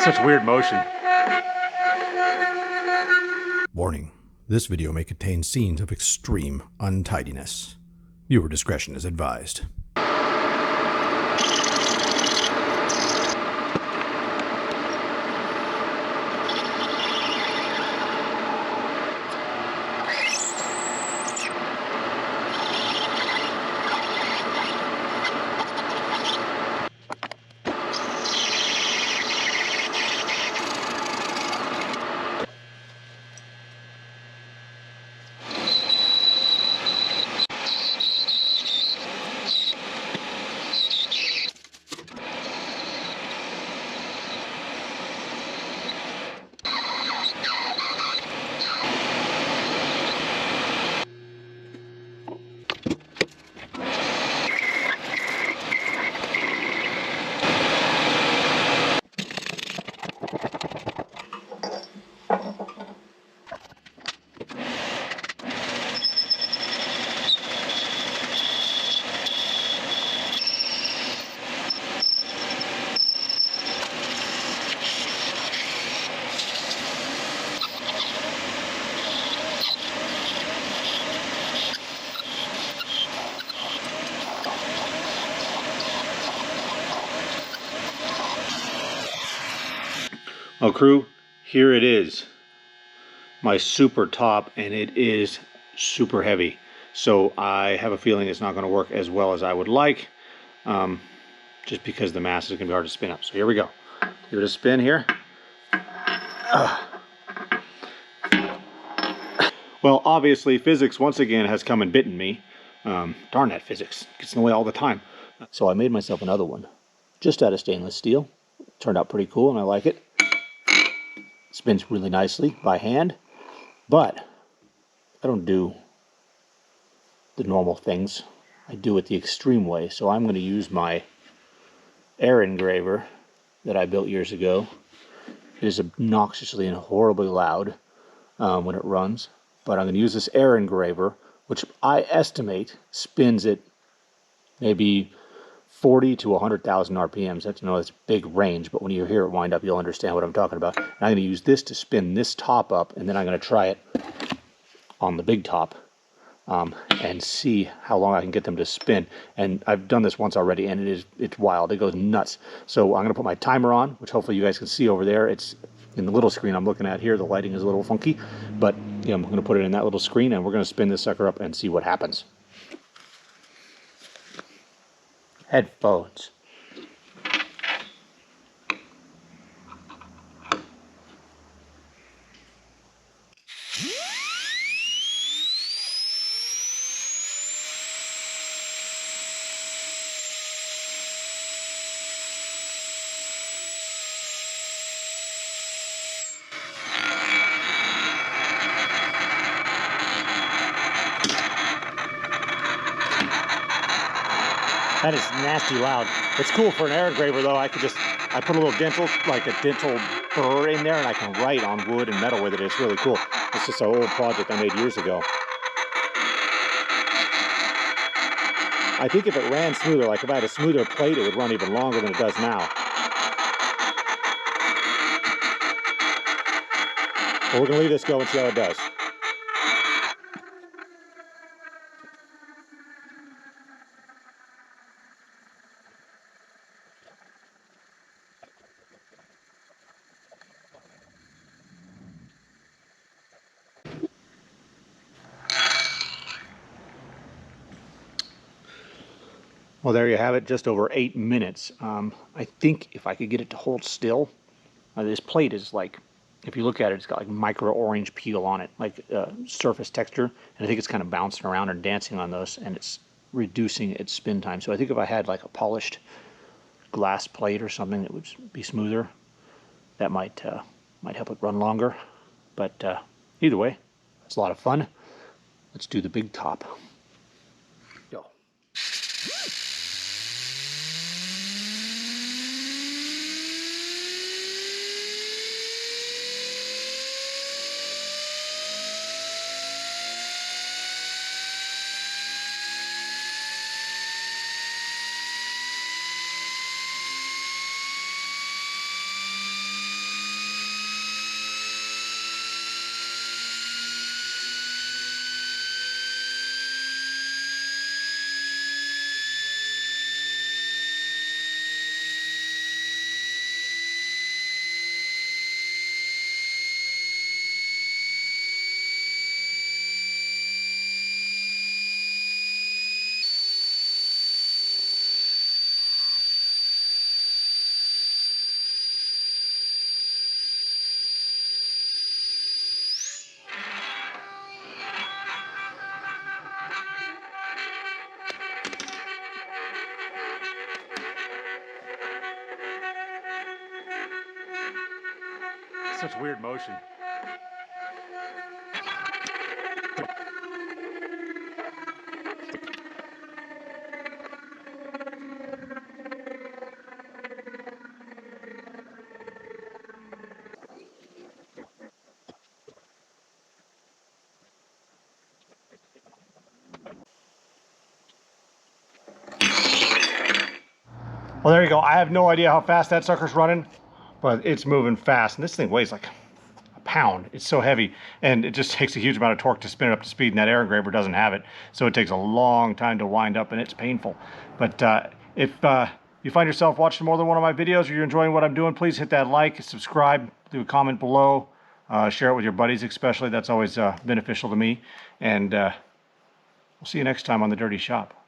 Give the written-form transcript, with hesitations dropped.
such weird motion. Warning, this video may contain scenes of extreme untidiness. Viewer discretion is advised. Well, crew, here it is, my super top, and it is super heavy. So I have a feeling it's not going to work as well as I would like, just because the mass is going to be hard to spin up. So here we go. Give it a spin here. Well, obviously, physics once again has come and bitten me. Darn that physics. Gets in the way all the time. So I made myself another one, just out of stainless steel. Turned out pretty cool, and I like it. Spins really nicely by hand, but I don't do the normal things. I do it the extreme way. So I'm going to use my air engraver that I built years ago. It is obnoxiously and horribly loud when it runs, but I'm going to use this air engraver, which I estimate spins at maybe 40 to 100,000 RPMs. That's, that's a big range, but when you hear it wind up, you'll understand what I'm talking about. And I'm going to use this to spin this top up, and then I'm going to try it on the big top and see how long I can get them to spin. And I've done this once already, and it's wild. It goes nuts. So I'm going to put my timer on, which hopefully you guys can see over there. It's in the little screen I'm looking at here. The lighting is a little funky, but yeah, I'm going to put it in that little screen, and we're going to spin this sucker up and see what happens. Headphones. That is nasty loud. It's cool for an air engraver though. I put a little dental burr in there, and I can write on wood and metal with it. It's really cool. It's just an old project I made years ago. I think if it ran smoother, like if I had a smoother plate, it would run even longer than it does now. But we're gonna leave this go and see how it does. Well, there you have it, just over 8 minutes. I think if I could get it to hold still, this plate is like, if you look at it, it's got like micro orange peel on it, like surface texture, and I think it's kind of bouncing around and dancing on those, and it's reducing its spin time. So I think if I had like a polished glass plate or something that would be smoother, that might help it run longer. But either way, it's a lot of fun. Let's do the big top. Go. Such weird motion. Well, there you go. I have no idea how fast that sucker's running, but it's moving fast. And this thing weighs like a pound. It's so heavy, and it just takes a huge amount of torque to spin it up to speed, and that air engraver doesn't have it. So it takes a long time to wind up, and it's painful. But if you find yourself watching more than one of my videos, or you're enjoying what I'm doing, please hit that like, subscribe, leave a comment below, share it with your buddies especially. That's always beneficial to me. And we'll see you next time on The Dirty Shop.